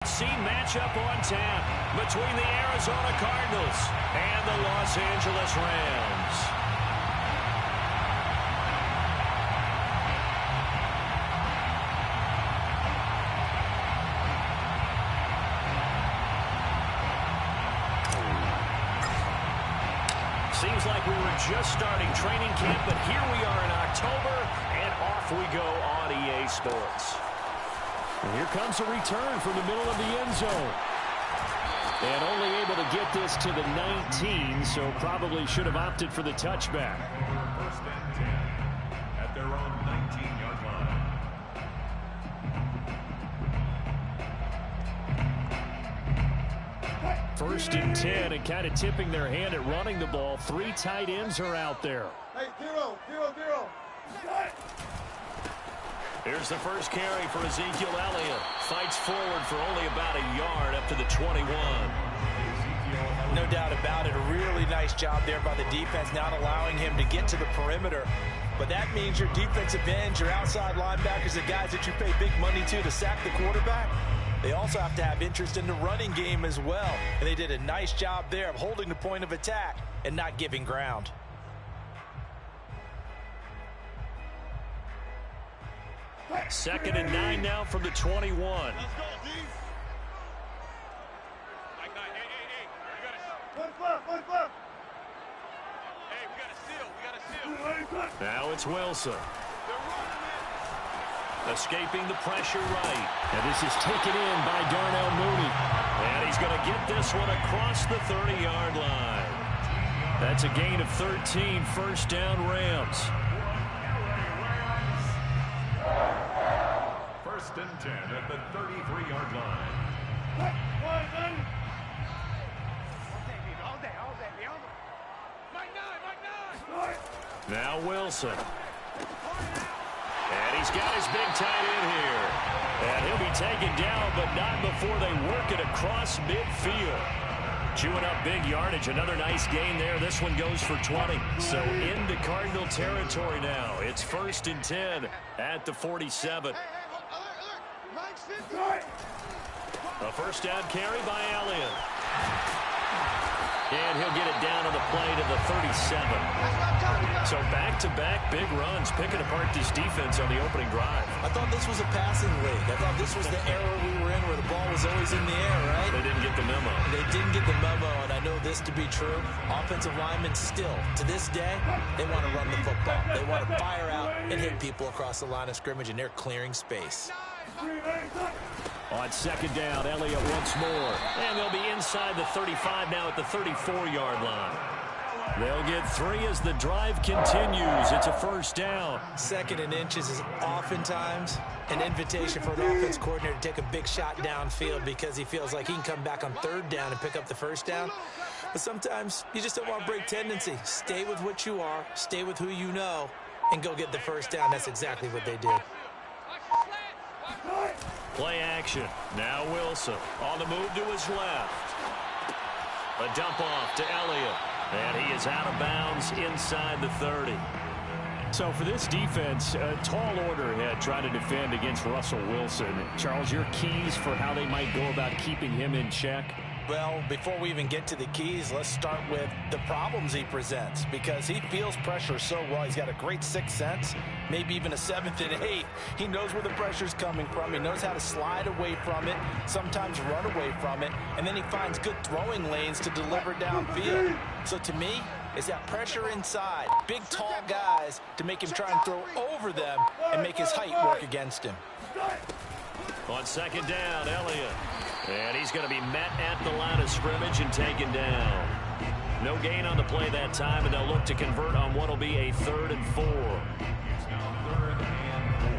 Matchup on tap between the Arizona Cardinals and the Los Angeles Rams. Seems like we were just starting training camp, but here we are in October, and off we go on EA Sports. And here comes a return from the middle of the end zone. And only able to get this to the 19, so probably should have opted for the touchback. First and 10 at their own 19-yard line. First and 10, and kind of tipping their hand at running the ball. 3 tight ends are out there. Hey, 0, 0, 0. Here's the first carry for Ezekiel Elliott. Fights forward for only about a yard up to the 21. No doubt about it. A really nice job there by the defense, not allowing him to get to the perimeter. But that means your defensive ends, your outside linebackers, the guys that you pay big money to sack the quarterback, they also have to have interest in the running game as well. And they did a nice job there of holding the point of attack and not giving ground. Second and 9 now from the 21. Let's go, D. Mike, hey, we got to... One flip. Hey, we got to steal. Now it's Wilson. They're running it. Escaping the pressure right. And this is taken in by Darnell Mooney. And he's going to get this one across the 30-yard line. That's a gain of 13, first down Rams. First and 10 at the 33-yard line. Now Wilson. And he's got his big tight end here. And he'll be taken down, but not before they work it across midfield. Chewing up big yardage. Another nice gain there. This one goes for 20. So into Cardinal territory now. It's first and 10 at the 47. A first down carry by Elliott. And he'll get it down on the play to the 37. So back-to-back big runs, picking apart this defense on the opening drive. I thought this was a passing league. I thought this was the era we were in where the ball was always in the air, right? They didn't get the memo. They didn't get the memo, and I know this to be true. Offensive linemen still, to this day, they want to run the football. They want to fire out and hit people across the line of scrimmage, and they're clearing space. On second down, Elliott once more. And they'll be inside the 35 now at the 34-yard line. They'll get 3 as the drive continues. It's a first down. Second and inches is oftentimes an invitation for an offense coordinator to take a big shot downfield because he feels like he can come back on third down and pick up the first down. But sometimes you just don't want to break tendency. Stay with what you are, stay with who you know, and go get the first down. That's exactly what they did. Play action. Now Wilson on the move to his left. A dump off to Elliott. And he is out of bounds inside the 30. So for this defense, a tall order ahead trying to defend against Russell Wilson. Charles, your keys for how they might go about keeping him in check? Well, before we even get to the keys, let's start with the problems he presents because he feels pressure so well. He's got a great sixth sense, maybe even a seventh and eighth. He knows where the pressure's coming from. He knows how to slide away from it, sometimes run away from it, and then he finds good throwing lanes to deliver downfield. So to me, it's that pressure inside, big, tall guys to make him try and throw over them and make his height work against him. On second down, Elliott. And he's going to be met at the line of scrimmage and taken down. No gain on the play that time, and they'll look to convert on what will be a 3rd and 4. It's now 3rd and 4.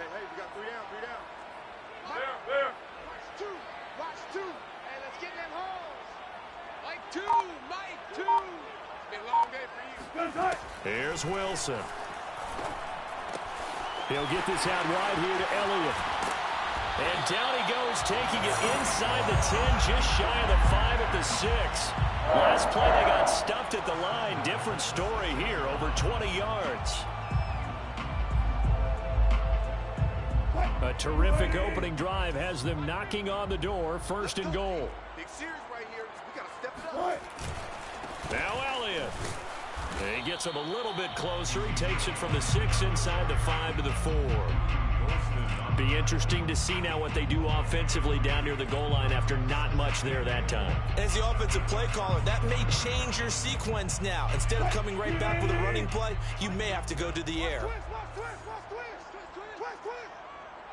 Hey, we got 3 down. There. Watch two. Hey, let's get them holes. Mike 2. Been a long day for you. Here's Wilson. He'll get this out wide here to Elliott. And down he goes, taking it inside the 10, just shy of the 5 at the 6. Last play, they got stuffed at the line. Different story here, over 20 yards. A terrific opening drive has them knocking on the door, 1st and goal. Big series right here. We got to step it up. Now Elliott. He gets him a little bit closer. He takes it from the 6 inside the 5 to the 4. Be interesting to see now what they do offensively down near the goal line after not much there that time. As the offensive play caller, that may change your sequence now. Instead of coming right back with a running play, you may have to go to the air.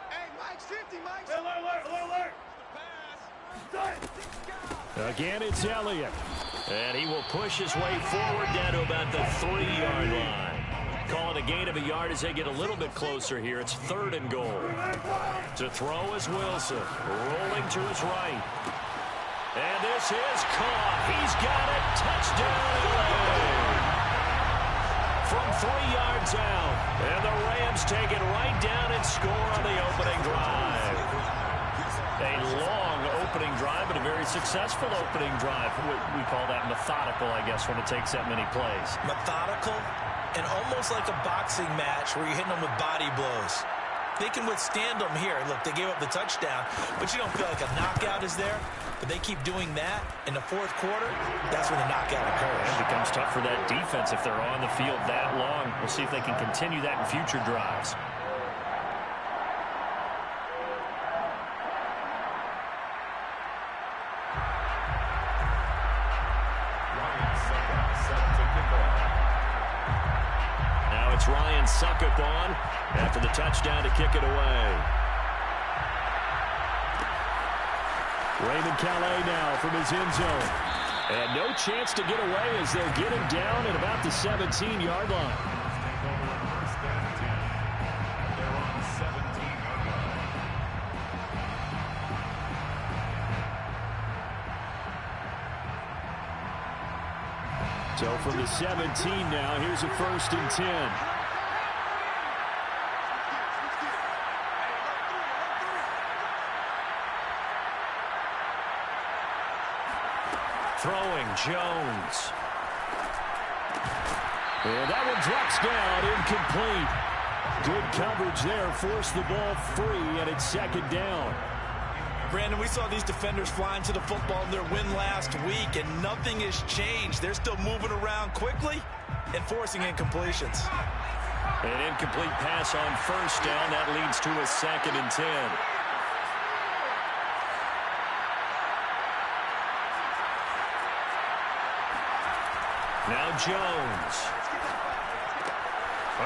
Hey, Mike's 50, Mike. Again, it's Elliott. And he will push his way forward down to about the 3-yard line. Call it a gain of a yard as they get a little bit closer here. It's 3rd and goal. To throw is Wilson. Rolling to his right. And this is caught. He's got it. Touchdown, LA. From 3 yards out. And the Rams take it right down and score on the opening drive. A long opening drive, but a very successful opening drive. We call that methodical, I guess, when it takes that many plays. Methodical and almost like a boxing match where you're hitting them with body blows. They can withstand them here. Look, they gave up the touchdown, but you don't feel like a knockout is there. But they keep doing that in the 4th quarter. That's when the knockout occurs. It becomes tough for that defense if they're on the field that long. We'll see if they can continue that in future drives. It's Ryan Succop on after the touchdown to kick it away. Raymond Calais now from his end zone. And no chance to get away as they'll get him down at about the 17-yard line. So from the 17 now, here's a 1st and 10. Throwing, Jones. And that one drops down, incomplete. Good coverage there, forced the ball free, and it's 2nd down. Brandon, we saw these defenders flying to the football in their win last week, and nothing has changed. They're still moving around quickly and forcing incompletions. An incomplete pass on 1st down. That leads to a 2nd and 10. Now Jones.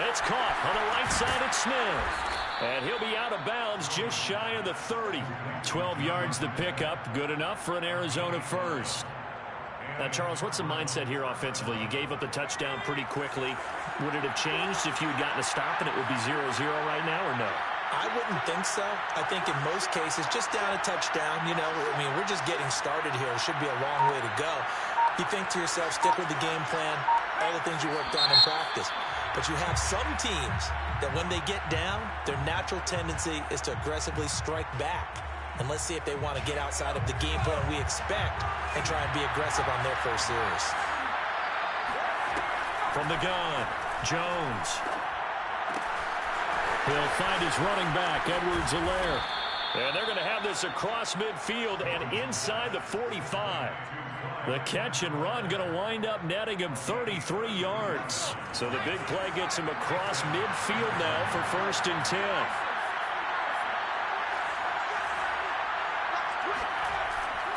It's caught on the right side at Smith. And he'll be out of bounds just shy of the 30. 12 yards the pickup. Good enough for an Arizona 1st. Now, Charles, what's the mindset here offensively? You gave up the touchdown pretty quickly. Would it have changed if you had gotten a stop and it would be 0-0 right now, or no? I wouldn't think so. I think in most cases, just down a touchdown, you know, I mean, we're just getting started here. It should be a long way to go. You think to yourself, stick with the game plan, all the things you worked on in practice. But you have some teams that when they get down, their natural tendency is to aggressively strike back. And let's see if they want to get outside of the game plan we expect and try and be aggressive on their 1st series. From the gun, Jones. He'll find his running back, Edwards-Helaire. And they're going to have this across midfield and inside the 45. The catch and run going to wind up netting him 33 yards. So the big play gets him across midfield now for 1st and 10.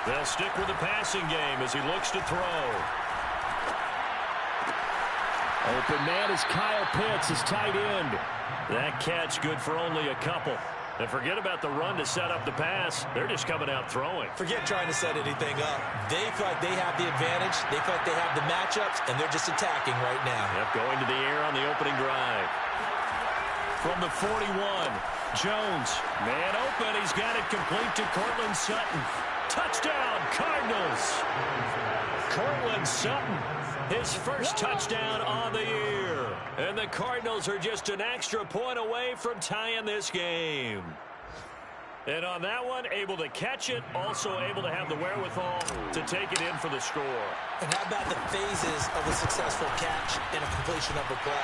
They'll stick with the passing game as he looks to throw. Open man is Kyle Pitts, his tight end. That catch good for only a couple. And forget about the run to set up the pass. They're just coming out throwing. Forget trying to set anything up. They feel like they have the advantage. They feel like they have the matchups, and they're just attacking right now. Yep, going to the air on the opening drive. From the 41, Jones. Man open. He's got it complete to Courtland Sutton. Touchdown, Cardinals. Courtland Sutton His first touchdown on the year. And the Cardinals are just an extra point away from tying this game. And on that one, able to catch it, also able to have the wherewithal to take it in for the score. And how about the phases of a successful catch and a completion of a play?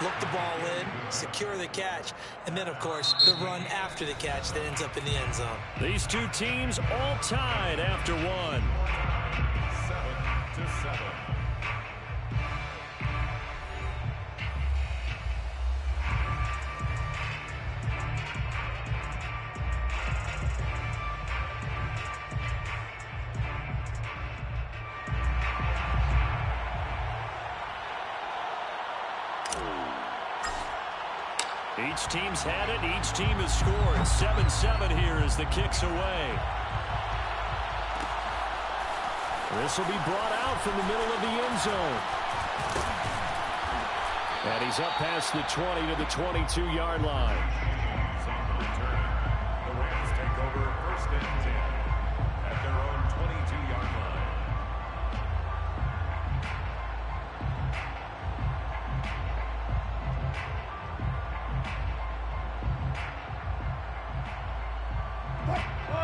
Look the ball in, secure the catch, and then, of course, the run after the catch that ends up in the end zone. These two teams all tied after one. 7-7. Each team's had it. Each team has scored. 7-7 here as the kick's away. This will be brought out from the middle of the end zone. And he's up past the 20 to the 22-yard line. The Rams take over 1st and 10 at their own 22-yard line.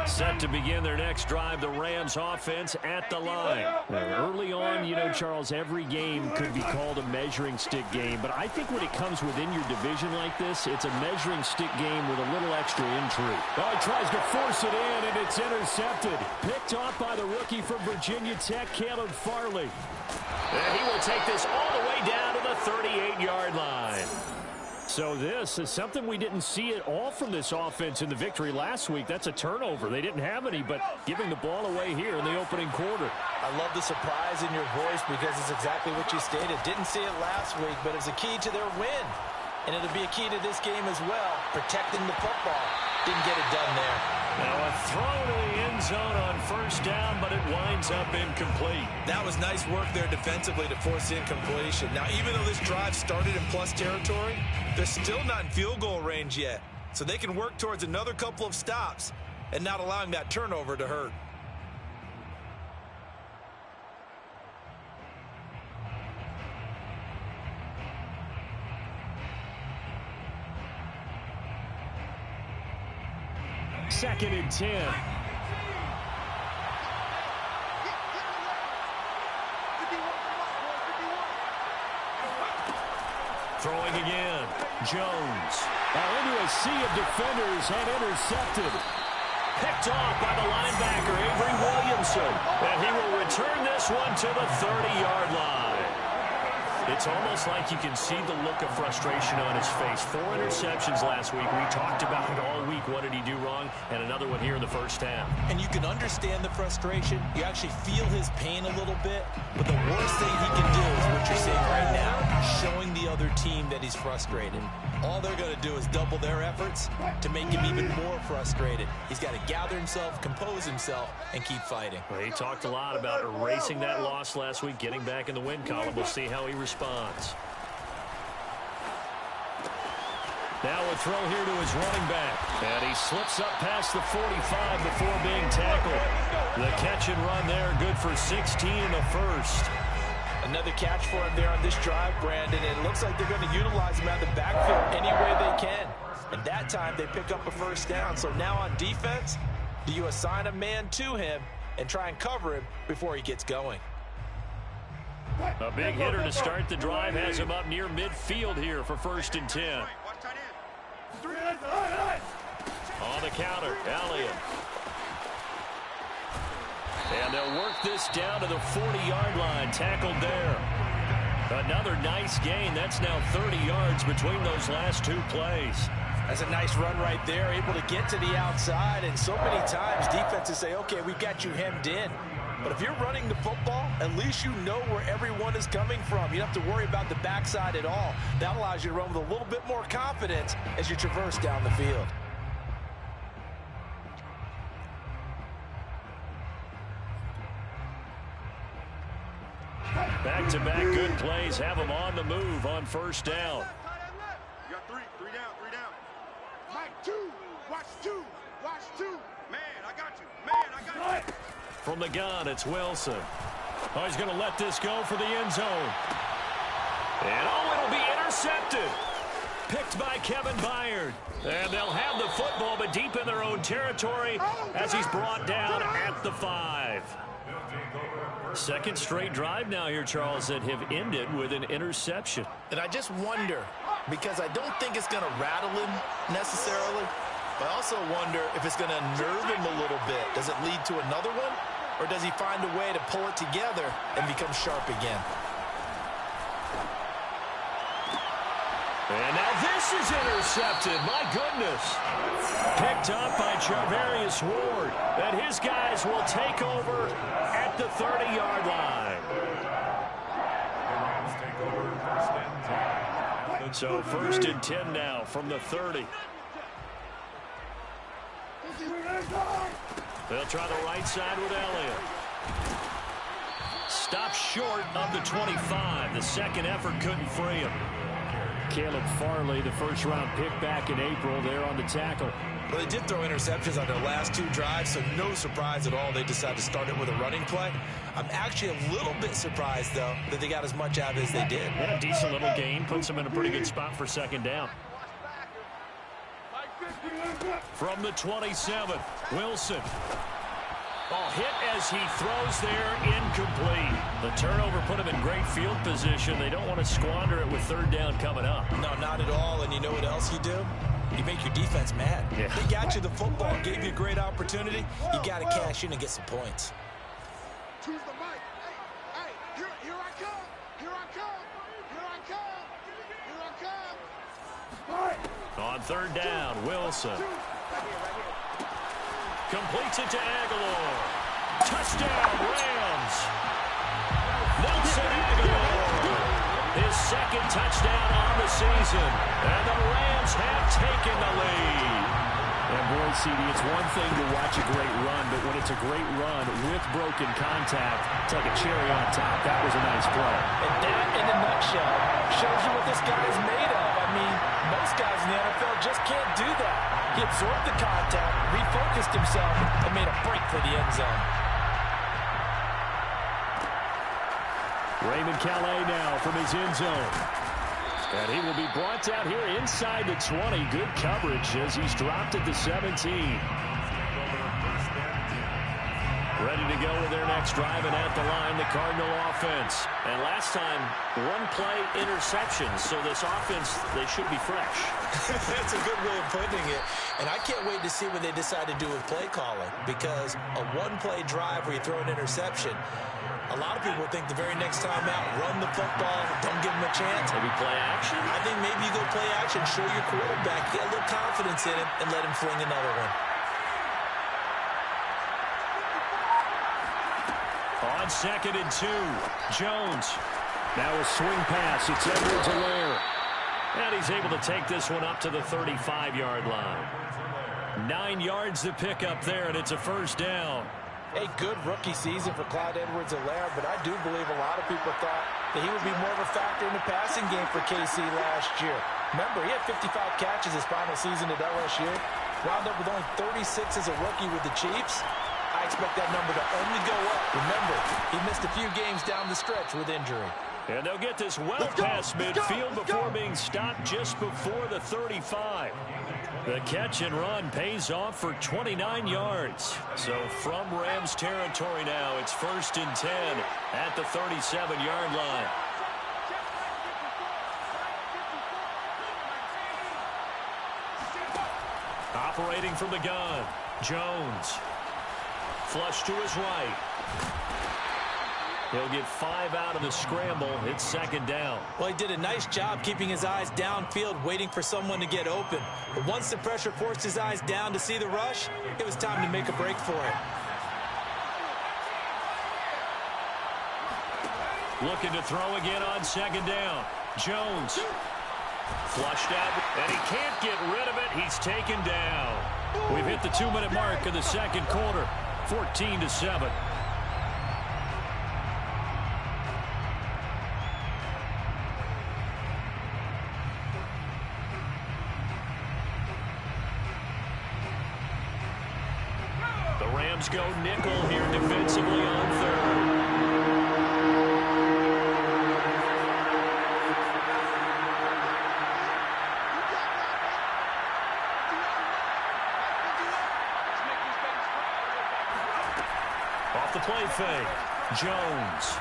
Set to begin their next drive, the Rams offense at the line. Early on, you know, Charles, every game could be called a measuring stick game, but I think when it comes within your division like this, it's a measuring stick game with a little extra intrigue. Oh, he tries to force it in, and it's intercepted. Picked off by the rookie from Virginia Tech, Caleb Farley. And he will take this all the way down to the 38-yard line. So this is something we didn't see at all from this offense in the victory last week. That's a turnover. They didn't have any, but giving the ball away here in the opening quarter. I love the surprise in your voice because it's exactly what you stated. Didn't see it last week, but it's a key to their win. And it'll be a key to this game as well, protecting the football. Didn't get it done there. Now a throw to the end zone on 1st down, but it winds up incomplete. That was nice work there defensively to force incompletion. Now, even though this drive started in plus territory, they're still not in field goal range yet. So they can work towards another couple of stops and not allowing that turnover to hurt. Second and 10. Throwing again. Jones. Into a sea of defenders and intercepted. Picked off by the linebacker, Avery Williamson. And he will return this one to the 30-yard line. It's almost like you can see the look of frustration on his face. 4 interceptions last week. We talked about it all week. What did he do wrong? And another one here in the 1st half. And you can understand the frustration. You actually feel his pain a little bit. But the worst thing he can do is what you're saying right now, showing the other team that he's frustrated. All they're going to do is double their efforts to make him even more frustrated. He's got to gather himself, compose himself, and keep fighting. Well, he talked a lot about erasing that loss last week, getting back in the win column. We'll see how he responds. Now a throw here to his running back. And he slips up past the 45 before being tackled. The catch and run there, good for 16 in the 1st. Another catch for him there on this drive, Brandon. And it looks like they're going to utilize him out of the backfield any way they can. And that time they pick up a 1st down. So now on defense, do you assign a man to him and try and cover him before he gets going? A big hitter to start the drive has him up near midfield here for 1st and 10. On the counter, Elliott. And they'll work this down to the 40-yard line, tackled there. Another nice gain. That's now 30 yards between those last 2 plays. That's a nice run right there, able to get to the outside. And so many times defenses say, okay, we've got you hemmed in. But if you're running the football, at least you know where everyone is coming from. You don't have to worry about the backside at all. That allows you to run with a little bit more confidence as you traverse down the field. Back-to-back good plays have them on the move on 1st down. You got 3 down. Mike, 2, watch 2, Man, I got you. From the gun, it's Wilson. Oh, he's going to let this go for the end zone. And, it'll be intercepted. Picked by Kevin Byard. And they'll have the football, but deep in their own territory as he's brought down at the 5. Second straight drive now here, Charles, that have ended with an interception. And I just wonder, because I don't think it's going to rattle him necessarily, but I also wonder if it's going to nerve him a little bit. Does it lead to another one? Or does he find a way to pull it together and become sharp again? And now this is intercepted. My goodness. Picked up by Charvarius Ward. And his guys will take over at the 30-yard line. So 1st and 10 now from the 30. They'll try the right side with Elliott. Stopped short of the 25. The second effort couldn't free him. Caleb Farley, the first-round pick back in April, there on the tackle. Well, they did throw interceptions on their last 2 drives, so no surprise at all they decided to start it with a running play. I'm actually a little bit surprised, though, that they got as much out as they did. What a decent little gain. Puts them in a pretty good spot for second down. From the 27, Wilson. Oh, hit as he throws there, incomplete. The turnover put him in great field position. They don't want to squander it with 3rd down coming up. No, not at all. And you know what else you do? You make your defense mad. Yeah. They got you the football, gave you a great opportunity. You got to cash in and get some points. Choose the mic. Hey, here I come. Here I come. Here I come. Here I come. On 3rd down, Wilson. Completes it to Aguilar. Touchdown, Rams. Nelson Aguilar. His 2nd touchdown on the season. And the Rams have taken the lead. And boy, CD, it's one thing to watch a great run, but when it's a great run with broken contact, it's like a cherry on top. That was a nice play. And that, in a nutshell, shows you what this guy is made of. I mean, most guys in the NFL just can't do that. He absorbed the contact, refocused himself, and made a break for the end zone. Raymond Calais now from his end zone. And he will be brought down here inside the 20. Good coverage as he's dropped at the 17. Ready to go with their next drive, and at the line, the Cardinal offense. And last time, 1-play interception. So this offense, they should be fresh. That's a good way of putting it. And I can't wait to see what they decide to do with play calling, because a 1-play drive where you throw an interception, a lot of people think the very next time out, run the football, don't give them a chance. Maybe play action? I think maybe you go play action, show your quarterback, get a little confidence in him, and let him fling another one. On 2nd and 2, Jones. Now a swing pass. It's Edwards-Helaire. And he's able to take this one up to the 35-yard line. 9 yards to pick up there, and it's a 1st down. A good rookie season for Clyde Edwards-Helaire, but I do believe a lot of people thought that he would be more of a factor in the passing game for KC last year. Remember, he had 55 catches his final season at LSU. Wound up with only 36 as a rookie with the Chiefs. I expect that number to only go up. Remember, he missed a few games down the stretch with injury. And they'll get this well past midfield before being stopped just before the 35. The catch and run pays off for 29 yards. So from Rams territory now, it's 1st and 10 at the 37-yard line. Operating from the gun, Jones. Flush to his right. He'll get 5 out of the scramble. It's 2nd down. Well, he did a nice job keeping his eyes downfield, waiting for someone to get open. But once the pressure forced his eyes down to see the rush, it was time to make a break for it. Looking to throw again on 2nd down. Jones. Flushed out, and he can't get rid of it. He's taken down. We've hit the 2-minute mark of the 2nd quarter. 14-7. The Rams go nickel here defensively on 3rd. the play fake. Jones.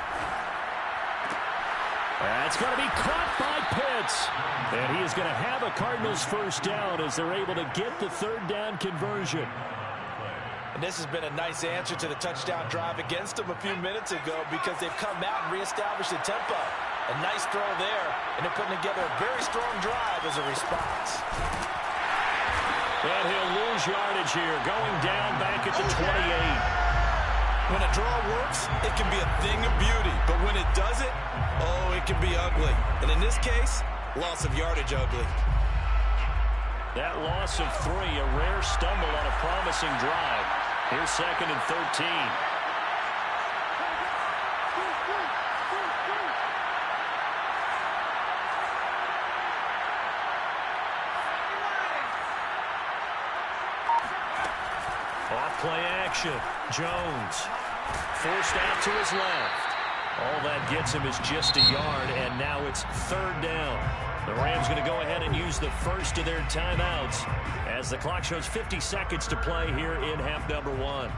That's going to be caught by Pitts. And he is going to have a Cardinals first down as they're able to get the third down conversion. And this has been a nice answer to the touchdown drive against them a few minutes ago because they've come out and reestablished the tempo. A nice throw there, and they're putting together a very strong drive as a response. And he'll lose yardage here, going down back at the 28. When a draw works, it can be a thing of beauty. But when it doesn't, oh, it can be ugly. And in this case, loss of yardage ugly. That loss of 3, a rare stumble on a promising drive. Here's 2nd and 13. Off-play action. Jones forced out to his left. All that gets him is just a yard, and now it's 3rd down. The Rams going to go ahead and use the first of their timeouts as the clock shows 50 seconds to play here in half number 1.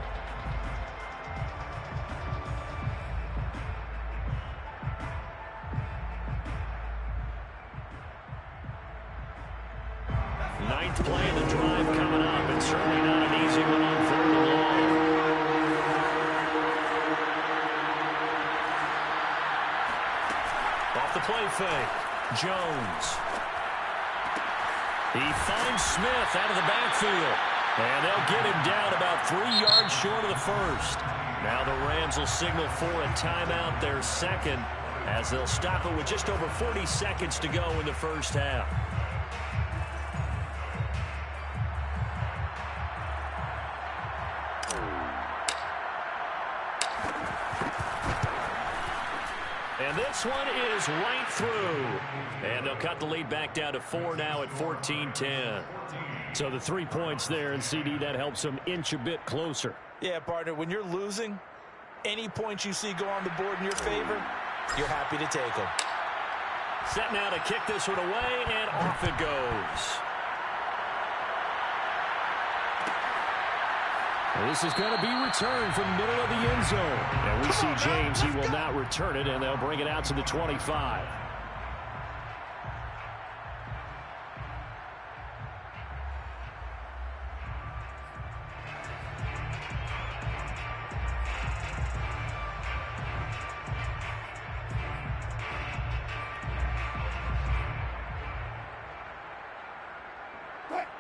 Ninth play of the drive coming up, and certainly not an easy one on 3rd and long. Off the play fake. Jones. He finds Smith out of the backfield. And they'll get him down about 3 yards short of the first. Now the Rams will signal for a timeout, their second, as they'll stop it with just over 40 seconds to go in the first half. And this one is right through. And they'll cut the lead back down to 4 now at 14-10. So the 3 points there, and CD, that helps them inch a bit closer. Yeah, partner, when you're losing, any points you see go on the board in your favor, you're happy to take them. Set now to kick this one away, and off it goes. This is going to be returned from the middle of the end zone. And we see James, he will not return it, and they'll bring it out to the 25.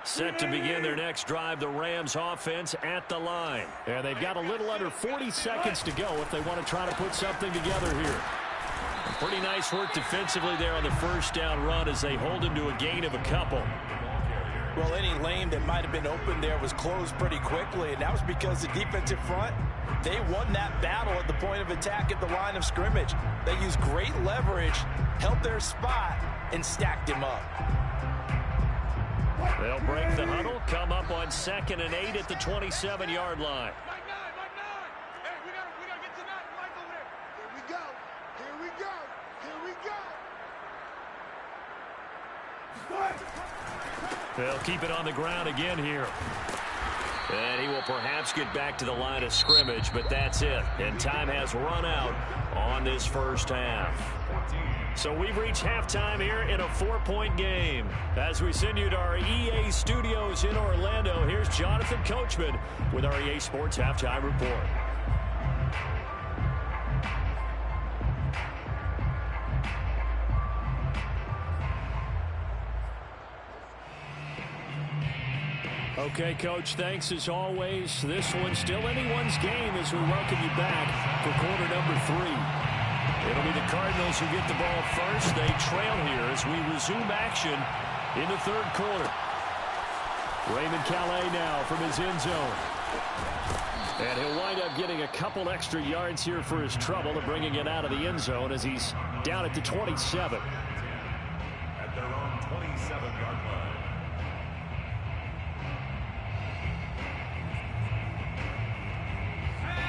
Set to begin their next drive, the Rams offense at the line. And they've got a little under 40 seconds to go if they want to try to put something together here. Pretty nice work defensively there on the first down run as they hold him to a gain of a couple. Well, any lane that might have been open there was closed pretty quickly, and that was because the defensive front, they won that battle at the point of attack at the line of scrimmage. They used great leverage, held their spot, and stacked him up. They'll break the huddle, come up on 2nd and 8 at the 27-yard line. Mike 9. Hey, we gotta get to that. Mike over there. Here we go. They'll keep it on the ground again here. And he will perhaps get back to the line of scrimmage, but that's it. And time has run out on this first half. So we've reached halftime here in a 4-point game. As we send you to our EA studios in Orlando, here's Jonathan Coachman with our EA Sports Halftime Report. Okay, Coach, thanks as always. This one's still anyone's game as we welcome you back for quarter number 3. It'll be the Cardinals who get the ball first. They trail here as we resume action in the third quarter. Raymond Calais now from his end zone. And he'll wind up getting a couple extra yards here for his trouble and bringing it out of the end zone as he's down at the 27. At their own 27-yard line.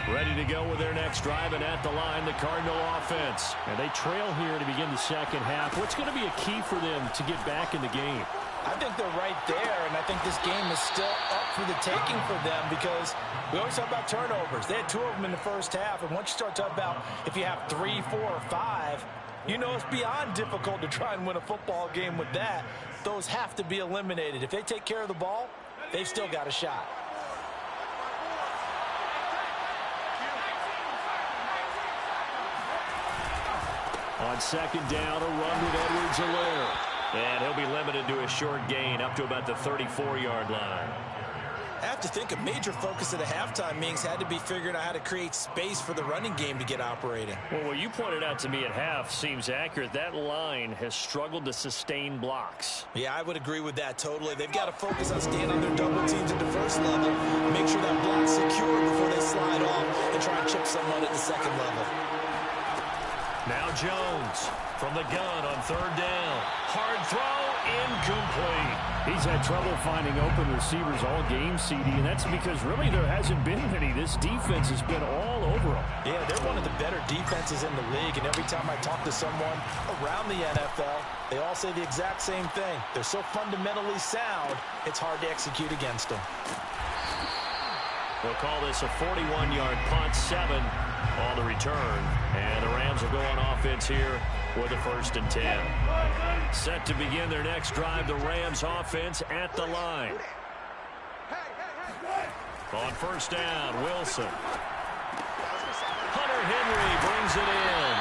Ready to go with their next drive, and at the line, the Cardinal offense. And they trail here to begin the second half. What's going to be a key for them to get back in the game? I think they're right there, and I think this game is still up for the taking for them because we always talk about turnovers. They had 2 of them in the first half, and once you start talking about if you have 3, 4, or 5, you know it's beyond difficult to try and win a football game with that. Those have to be eliminated. If they take care of the ball, they've still got a shot. On second down, a run with Edwards-Helaire. And he'll be limited to a short gain up to about the 34-yard line. I have to think a major focus of the halftime meetings had to be figuring out how to create space for the running game to get operating. Well, what you pointed out to me at half seems accurate. That line has struggled to sustain blocks. Yeah, I would agree with that totally. They've got to focus on staying on their double teams at the first level, make sure that block's secure before they slide off and try and chip someone at the second level. Now Jones from the gun on third down. Hard throw, incomplete. He's had trouble finding open receivers all game, CD, and that's because really there hasn't been many. This defense has been all over them. Yeah, they're one of the better defenses in the league, and every time I talk to someone around the NFL, they all say the exact same thing. They're so fundamentally sound, it's hard to execute against them. We'll call this a 41-yard punt, 7 on the return. And the Rams will go on offense here with a 1st and 10. Set to begin their next drive, the Rams offense at the line. On 1st down, Wilson. Hunter Henry brings it in.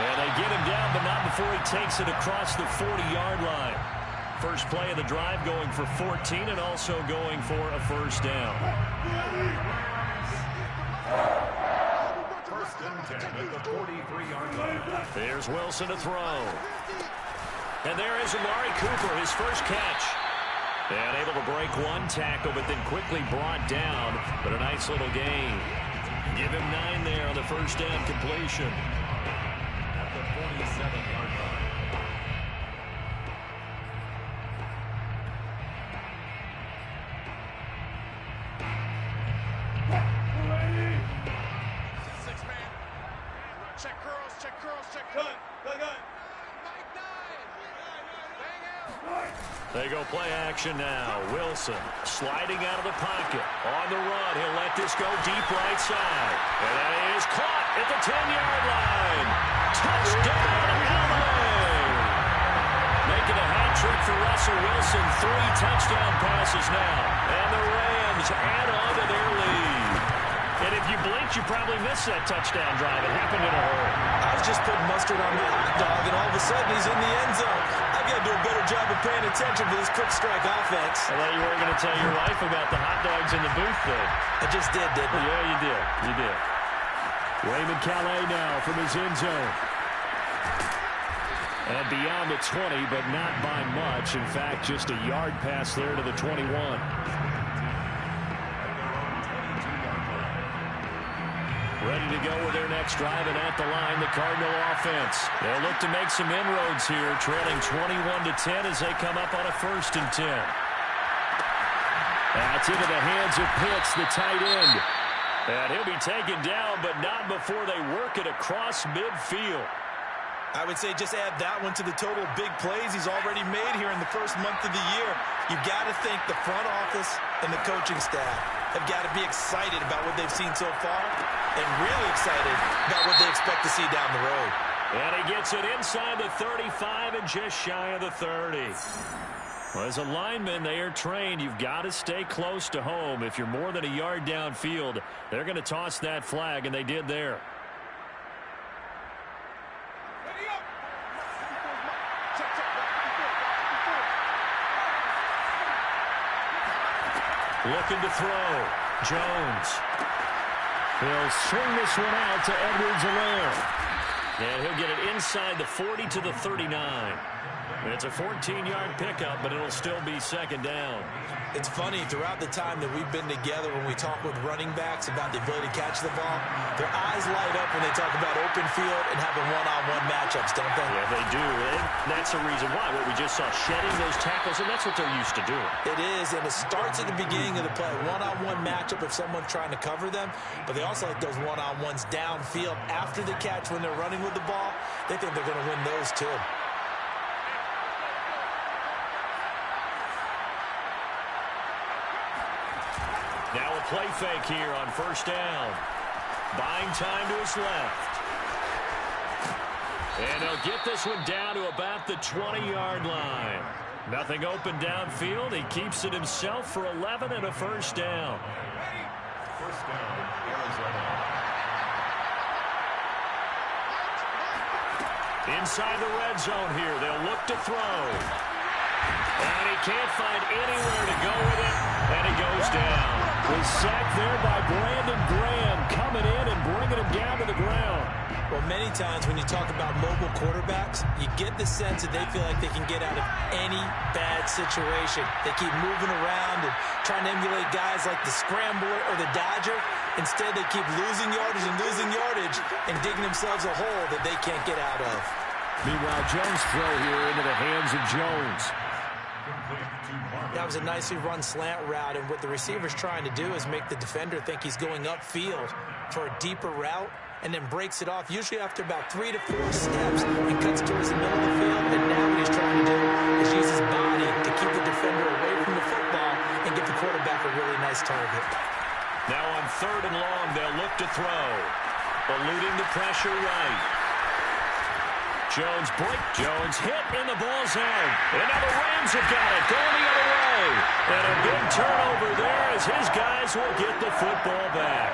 And they get him down, but not before he takes it across the 40-yard line. First play of the drive going for 14 and also going for a 1st down. 1st and 10 at the 43-yard line. There's Wilson to throw. And there is Amari Cooper, his first catch. And able to break 1 tackle, but then quickly brought down. But a nice little gain. Give him 9 there on the 1st down completion. At the 47-yard line. They go play action now. Wilson sliding out of the pocket. On the run, he'll let this go deep right side. And that is caught at the 10-yard line. Touchdown, LA! Making a hat trick for Russell Wilson. 3 touchdown passes now. And the Rams add on to their lead. And if you blinked, you probably missed that touchdown drive. It happened in a hurry. I was just putting mustard on my hot dog, and all of a sudden he's in the end zone. I've got to do a better job of paying attention to this quick strike offense. I thought you were going to tell your wife about the hot dogs in the booth there. I just did, didn't I? Yeah, you did. You did. Raymond Calais now from his end zone. And beyond the 20, but not by much. In fact, just a yard pass there to the 21. Ready to go with their next drive, and at the line, the Cardinal offense. They'll look to make some inroads here, trailing 21-10 as they come up on a 1st and 10. That's into the hands of Pitts, the tight end. And he'll be taken down, but not before they work it across midfield. I would say just add that one to the total of big plays he's already made here in the first month of the year. You've got to think the front office and the coaching staff have got to be excited about what they've seen so far and really excited about what they expect to see down the road. And he gets it inside the 35 and just shy of the 30. Well, as a lineman, they are trained. You've got to stay close to home. If you're more than a yard downfield, they're going to toss that flag, and they did there. Looking to throw. Jones. He'll swing this one out to Edwards-Helaire. And he'll get it inside the 40 to the 39. And it's a 14-yard pickup, but it'll still be 2nd down. It's funny, throughout the time that we've been together, when we talk with running backs about the ability to catch the ball, their eyes light up when they talk about open field and having one-on-one matchups, don't they? Yeah, they do. And that's the reason why. What we just saw, shedding those tackles, and that's what they're used to doing. It is, and it starts at the beginning of the play. One-on-one matchup if someone's trying to cover them, but they also like those one-on-ones downfield after the catch when they're running with the ball. They think they're going to win those too. Now a play fake here on first down. Buying time to his left. And they'll get this one down to about the 20-yard line. Nothing open downfield. He keeps it himself for 11 and a first down. First down, Arizona. Inside the red zone here. They'll look to throw. And he can't find anywhere to go with it. And he goes down. The sack there by Brandon Graham coming in and bringing him down to the ground. Well, many times when you talk about mobile quarterbacks, you get the sense that they feel like they can get out of any bad situation. They keep moving around and trying to emulate guys like the Scrambler or the Dodger. Instead, they keep losing yardage and digging themselves a hole that they can't get out of. Meanwhile, Jones throw here into the hands of Jones. That was a nicely run slant route, and what the receiver's trying to do is make the defender think he's going upfield for a deeper route, and then breaks it off, usually after about 3 to 4 steps, and cuts towards the middle of the field. And now what he's trying to do is use his body to keep the defender away from the football and give the quarterback a really nice target. Now on 3rd and long, they'll look to throw. Eluding the pressure right. Jones hit, and the ball's out. And now the Rams have got it, going the other way. And a big turnover there as his guys will get the football back.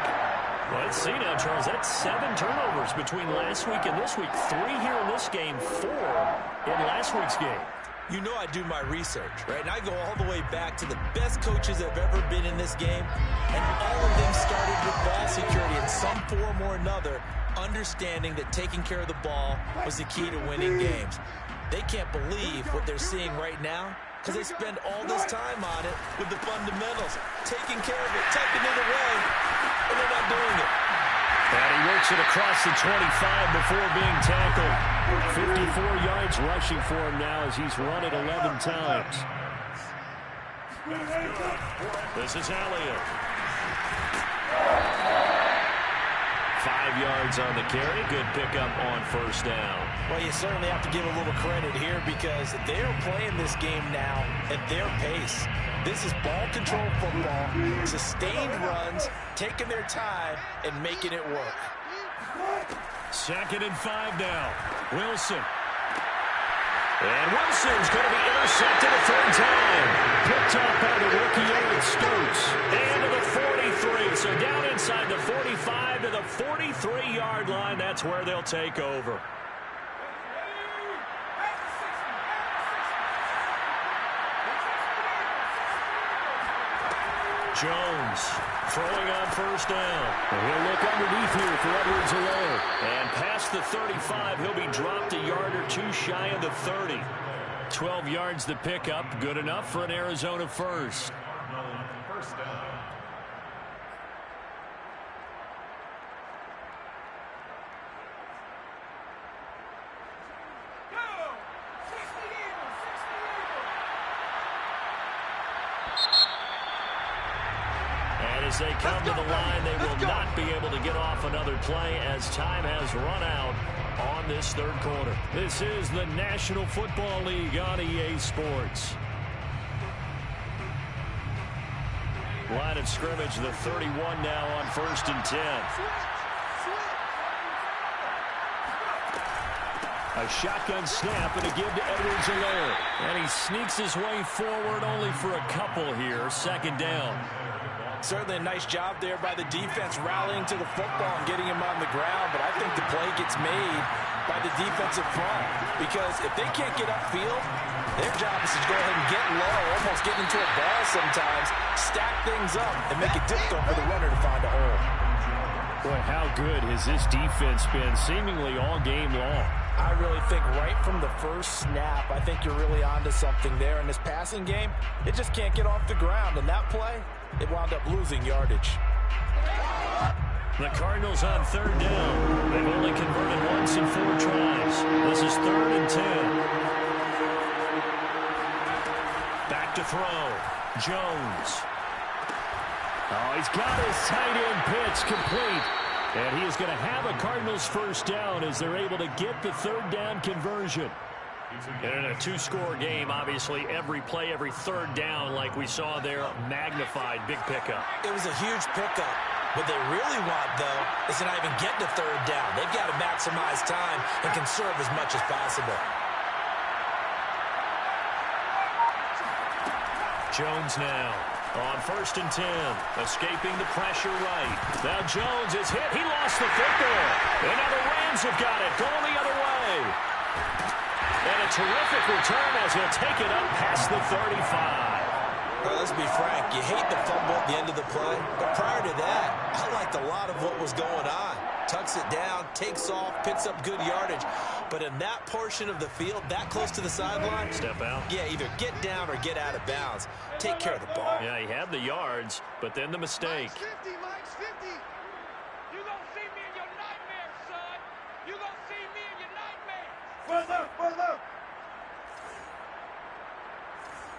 Let's see now, Charles. That's 7 turnovers between last week and this week. 3 here in this game, 4 in last week's game. You know I do my research, right? And I go all the way back to the best coaches that have ever been in this game. And all of them started with ball security in some form or another, understanding that taking care of the ball was the key to winning games. They can't believe what they're seeing right now because they spend all this time on it with the fundamentals, taking care of it, tucking it away, and they're not doing it. And he works it across the 25 before being tackled. 54 yards rushing for him now as he's run it 11 times. This is Elliott. 5 yards on the carry. Good pickup on first down. Well, you certainly have to give a little credit here because they're playing this game now at their pace. This is ball control football, sustained runs, taking their time, and making it work. 2nd and 5 now. Wilson. And Wilson's going to be intercepted a 3rd time. Picked up by the rookie Eric Stokes. And to the 43. So down inside the 45 to the 43-yard line. That's where they'll take over. Jones throwing on first down. And he'll look underneath here for Edwards-Helaire. And past the 35, he'll be dropped a yard or 2 shy of the 30. 12 yards to pick up. Good enough for an Arizona first. First down. As they come to the line, they will not be able to get off another play as time has run out on this 3rd quarter. This is the National Football League on EA Sports. Line of scrimmage, the 31 now on 1st and 10. A shotgun snap and a give to Edwards-Helaire. And he sneaks his way forward only for a couple here. 2nd down. Certainly a nice job there by the defense rallying to the football and getting him on the ground, but I think the play gets made by the defensive front because if they can't get upfield, their job is to go ahead and get low, almost get into a ball sometimes, stack things up, and make it difficult for the runner to find a hole. Boy, how good has this defense been seemingly all game long? I really think right from the first snap, I think you're really onto something there. In this passing game, it just can't get off the ground. And that play, it wound up losing yardage. The Cardinals on 3rd down. They've only converted once in 4 tries. This is 3rd and 10. Back to throw. Jones. Oh, he's got his tight end pitch complete. And he is going to have a Cardinals first down as they're able to get the 3rd down conversion. And in a two-score game, obviously, every play, every third down, like we saw there, magnified, big pickup. It was a huge pickup. What they really want, though, is to not even get to third down. They've got to maximize time and conserve as much as possible. Jones now on 1st and 10, escaping the pressure right. Now Jones is hit. He lost the football. And now the Rams have got it, going the other way. And a terrific return as he'll take it up past the 35. Let's be frank, you hate the fumble at the end of the play, but prior to that, I liked a lot of what was going on. Tucks it down, takes off, picks up good yardage. But in that portion of the field, that close to the sideline, step out. Yeah, either get down or get out of bounds. Take care of the ball. Yeah, he had the yards, but then the mistake. Mike's 50, Mike's 50. You gonna see me in your nightmares, son. You gonna see me in your nightmares.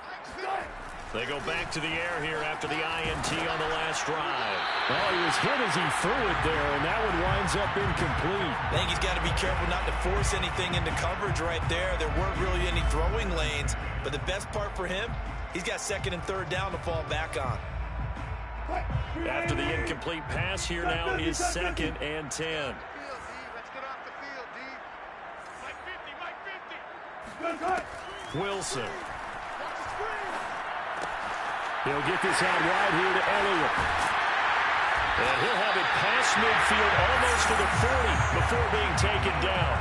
Mike's 50. They go back to the air here after the INT on the last drive. Well, he was hit as he threw it there, and that one winds up incomplete. I think he's got to be careful not to force anything into coverage right there. There weren't really any throwing lanes, but the best part for him, he's got 2nd and 3rd down to fall back on. After the incomplete pass here now is 2nd and 10. Field, D. Let's get off the field, D. Mike 50, Mike 50. Wilson. Watch the screen. He'll get this out wide here to Elliott. And he'll have it past midfield almost to the 40 before being taken down.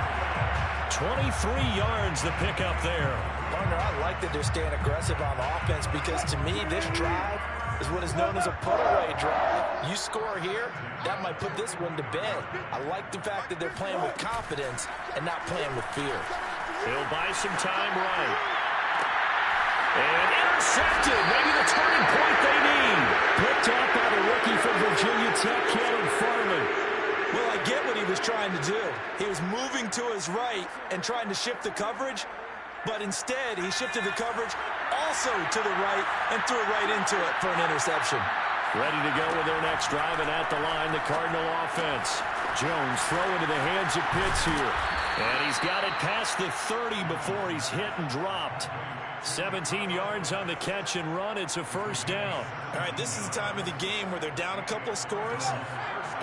23 yards the pickup there. Partner, I like that they're staying aggressive on offense because to me, this drive is what is known as a put-away drive. You score here, that might put this one to bed. I like the fact that they're playing with confidence and not playing with fear. He'll buy some time right. And intercepted. Maybe the turning point they need. Picked up by the rookie from Virginia Tech, Caleb Farley. Well, I get what he was trying to do. He was moving to his right and trying to shift the coverage, but instead he shifted the coverage also to the right and threw it right into it for an interception. Ready to go with their next drive, and at the line, the Cardinal offense. Jones throwing to the hands of Pitts here. And he's got it past the 30 before he's hit and dropped. 17 yards on the catch and run. It's a 1st down. All right, this is the time of the game where they're down a couple of scores,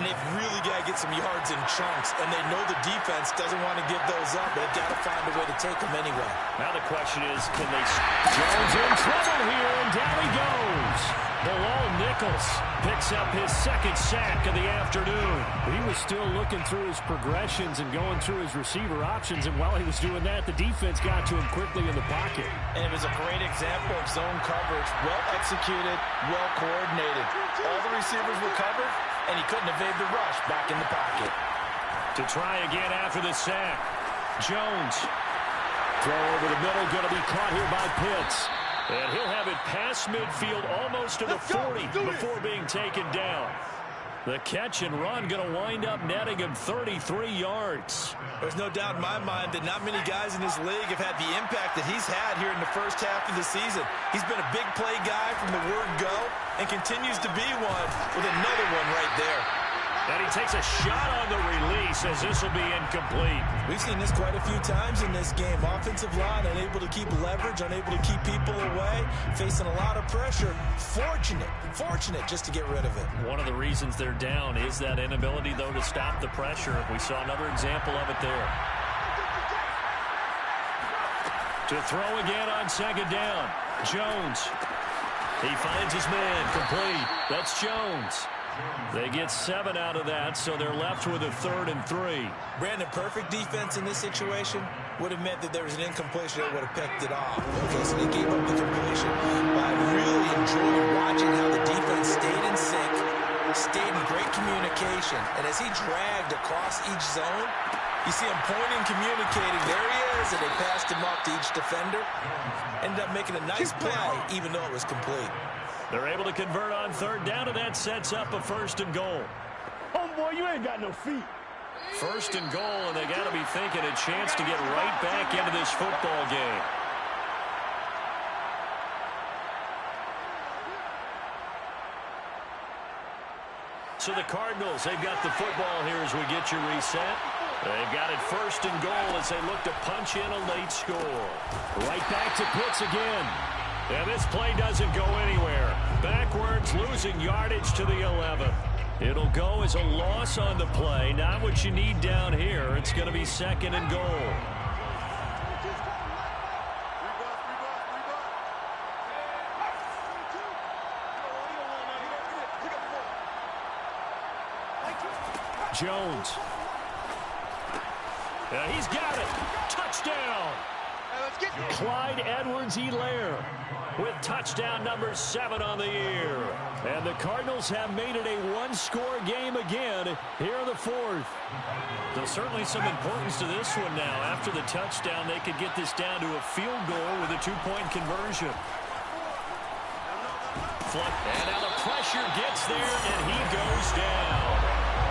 and they've really got to get some yards in chunks, and they know the defense doesn't want to give those up, but they've got to find a way to take them anyway. Now the question is, can they... Jones in trouble here, and down he goes. Bilal Nichols picks up his 2nd sack of the afternoon. He was still looking through his progressions and going through his receiver options, and while he was doing that, the defense got to him quickly in the pocket. And it was a great example of zone coverage, well executed, well coordinated. All the receivers were covered, and he couldn't evade the rush back in the pocket. To try again after the sack. Jones. Throw over the middle, going to be caught here by Pitts. And he'll have it past midfield almost to the 40 before being taken down. The catch and run going to wind up netting him 33 yards. There's no doubt in my mind that not many guys in this league have had the impact that he's had here in the first half of the season. He's been a big play guy from the word go and continues to be one with another one right there. And he takes a shot on the release as this will be incomplete. We've seen this quite a few times in this game. Offensive line unable to keep leverage, unable to keep people away, facing a lot of pressure. Fortunate just to get rid of it. One of the reasons they're down is that inability, though, to stop the pressure. We saw another example of it there. To throw again on 2nd down. Jones. He finds his man, complete. That's Jones. They get 7 out of that, so they're left with a 3rd and 3. Brandon, perfect defense in this situation would have meant that there was an incompletion that would have picked it off. Okay, so they gave up the completion. But I really enjoyed watching how the defense stayed in sync, stayed in great communication, and as he dragged across each zone, you see him pointing, communicating. There he is, and they passed him off to each defender. Ended up making a nice play, even though it was complete. They're able to convert on 3rd down, and that sets up a 1st and goal. Oh, boy, you ain't got no feet. 1st and goal, and they got to be thinking a chance to get right back into this football game. So the Cardinals, they've got the football here as we get you reset. They've got it first and goal as they look to punch in a late score. Right back to Pitts again. And this play doesn't go anywhere. Backwards, losing yardage to the 11. It'll go as a loss on the play. Not what you need down here. It's going to be second and goal. Jones. He's got it. Touchdown. Clyde Edwards-Helaire with touchdown number 7 on the year. And the Cardinals have made it a one-score game again here in the fourth. There's certainly some importance to this one now. After the touchdown, they could get this down to a field goal with a 2-point conversion. And now the pressure gets there, and he goes down.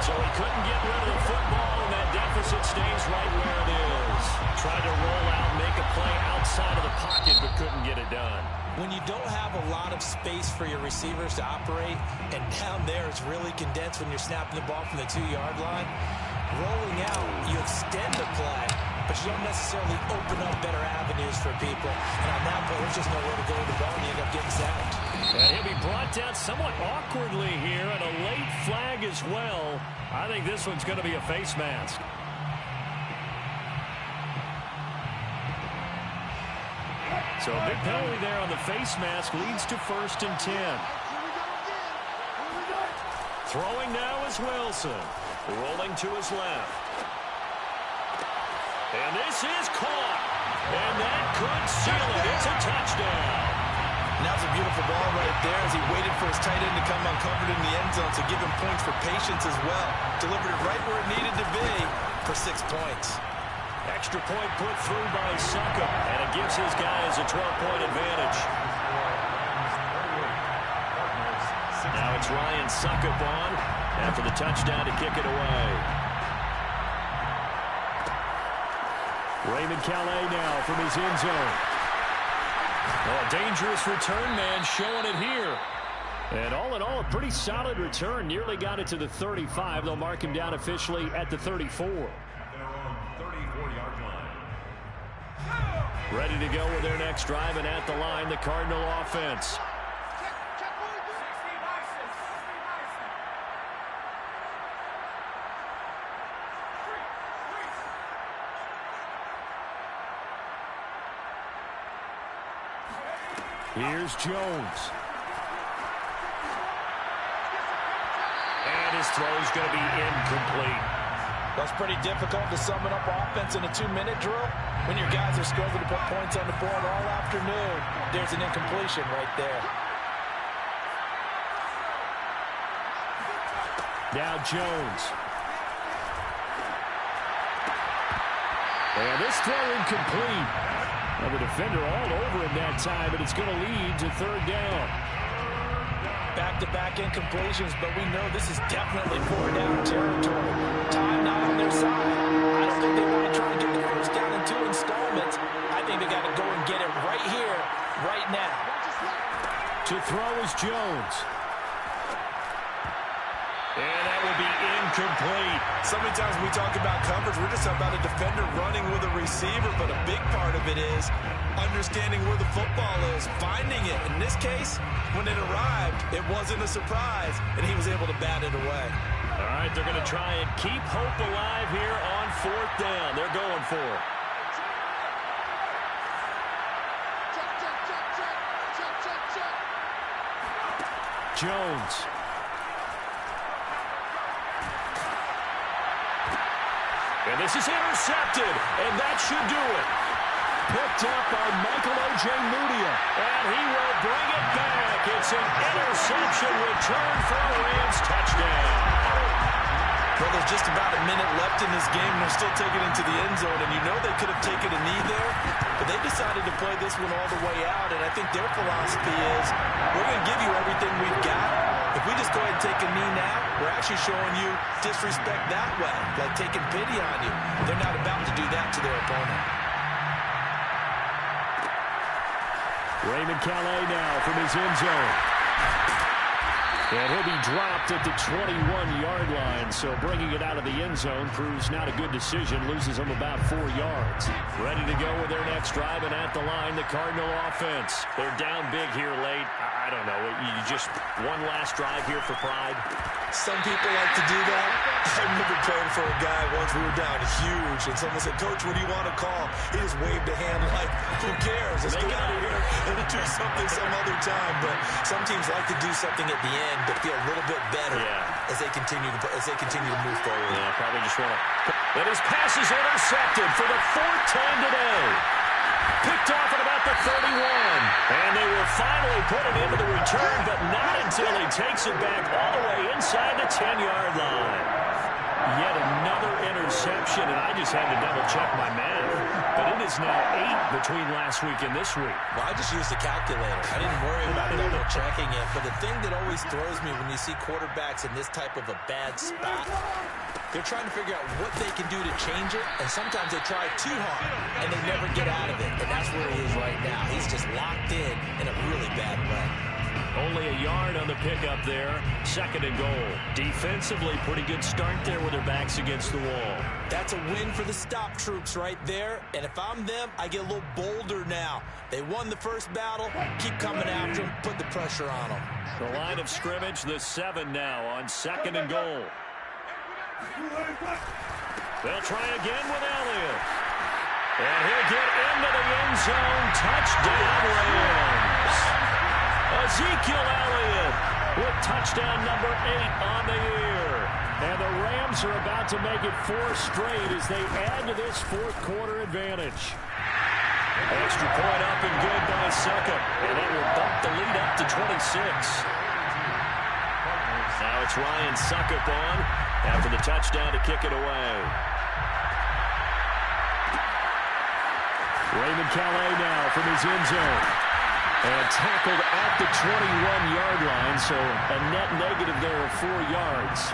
So he couldn't get rid of the football, and that deficit stays right where it is. Tried to roll out, make a play outside of the pocket, but couldn't get it done. When you don't have a lot of space for your receivers to operate, and down there it's really condensed when you're snapping the ball from the 2-yard line, rolling out, you extend the play, but you don't necessarily open up better avenues for people. And on that play, there's just nowhere to go with the ball, and you end up getting sacked. And he'll be brought down somewhat awkwardly here, and a late flag as well. I think this one's going to be a face mask. So a big penalty there on the face mask leads to 1st and 10. Throwing now is Wilson. Rolling to his left. And this is caught. And that could seal it. It's a touchdown. And that was a beautiful ball right there as he waited for his tight end to come uncovered in the end zone to give him points for patience as well. Delivered it right where it needed to be for 6 points. Extra point put through by Succop, and it gives his guys a 12-point advantage. Now it's Ryan Succop on after the touchdown to kick it away. Raymond Calais now from his end zone. Oh, a dangerous return man showing it here. And all in all, a pretty solid return. Nearly got it to the 35. They'll mark him down officially at the 34. Ready to go with their next drive, and at the line, the Cardinal offense. Here's Jones. And his throw's going to be incomplete. That's pretty difficult to summon up offense in a 2-minute drill when your guys are struggling to put points on the board all afternoon. There's an incompletion right there. Now Jones. And this throw incomplete. Well, the defender all over him that time, but it's going to lead to 3rd down. Back-to-back incompletions, but we know this is definitely 4th-down territory. Time not on their side. I don't think they want to try to get the first down in 2 installments. I think they got to go and get it right here, right now. To throw is Jones. And that will be incomplete. So many times when we talk about coverage, we're just about a defender running with a receiver, but a big part of it is understanding where the football is, finding it. In this case, when it arrived, it wasn't a surprise, and he was able to bat it away. All right, they're going to try and keep hope alive here on 4th down. They're going for it. Jones. And this is intercepted, and that should do it. Picked up by Michael O.J. Mudia. And he will bring it back. It's an interception return for a Rams touchdown. Well, there's just about a minute left in this game, and they're still taking it into the end zone, and you know they could have taken a knee there, but they decided to play this one all the way out, and I think their philosophy is, we're going to give you everything we've got. If we just go ahead and take a knee now, we're actually showing you disrespect that way, like taking pity on you. They're not about to do that to their opponent. Raymond Calais now from his end zone. And he'll be dropped at the 21-yard line. So bringing it out of the end zone proves not a good decision. Loses them about 4 yards. Ready to go with their next drive, and at the line, the Cardinal offense. They're down big here late. I don't know. You just one last drive here for pride. Some people like to do that. I remember playing for a guy once. We were down huge, and someone said, "Coach, what do you want to call?" He just waved a hand like, "Who cares? Let's get out of here and do something some other time." But some teams like to do something at the end to feel a little bit better as they continue to move forward. Yeah, probably just want to. And his pass is intercepted for the 4th time today. Picked off at about the 31. And they will finally put it into the return, but not until he takes it back all the way inside the 10-yard line. Yet another interception, and I just had to double-check my math. But it is now 8 between last week and this week. Well, I just used a calculator. I didn't worry about double-checking it. But the thing that always throws me when you see quarterbacks in this type of a bad spot, they're trying to figure out what they can do to change it, and sometimes they try too hard, and they never get out of it. And that's where he is right now. He's just locked in a really bad way. Only a yard on the pickup there. 2nd and goal. Defensively, pretty good start there with their backs against the wall. That's a win for the stop troops right there. And if I'm them, I get a little bolder now. They won the first battle. Keep coming after them. Put the pressure on them. The line of scrimmage, the 7 now on 2nd and goal. They'll try again with Elliott. And he'll get into the end zone. Touchdown, Rams. Ezekiel Elliott with touchdown number 8 on the year. And the Rams are about to make it 4 straight as they add to this 4th quarter advantage. Extra point up and good by Succop. And that will bump the lead up to 26. Now it's Ryan Succop on after the touchdown to kick it away. Raymond Calais now from his end zone. And tackled at the 21-yard line, so a net negative there of 4 yards.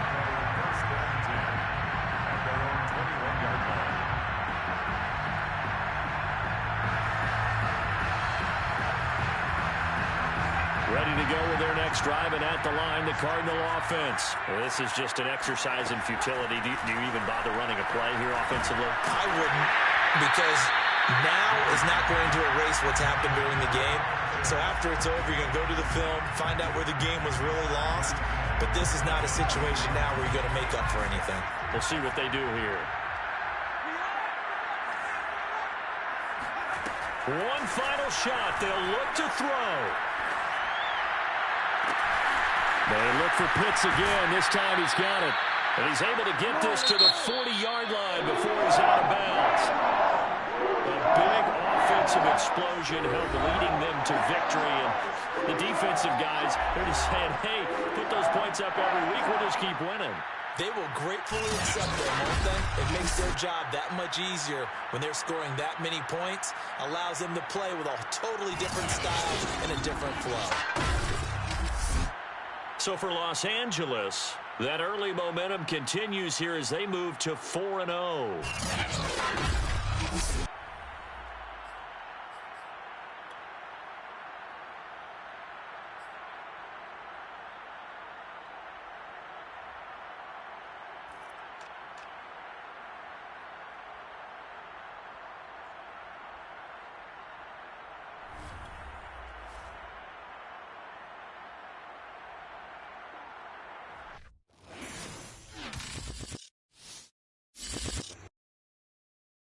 Ready to go with their next drive, and at the line, the Cardinal offense. Well, this is just an exercise in futility. Do you even bother running a play here offensively? I wouldn't, because now is not going to erase what's happened during the game. So after it's over, you're going to go to the film, find out where the game was really lost. But this is not a situation now where you're going to make up for anything. We'll see what they do here. One final shot. They'll look to throw. They look for Pitts again. This time he's got it. And he's able to get this to the 40-yard line before he's out of bounds. A big offensive explosion helped leading them to victory. And the defensive guys, they're just saying, hey, put those points up every week. We'll just keep winning. They will gratefully accept them, won't they? It makes their job that much easier when they're scoring that many points. Allows them to play with a totally different style and a different flow. So for Los Angeles, that early momentum continues here as they move to 4-0.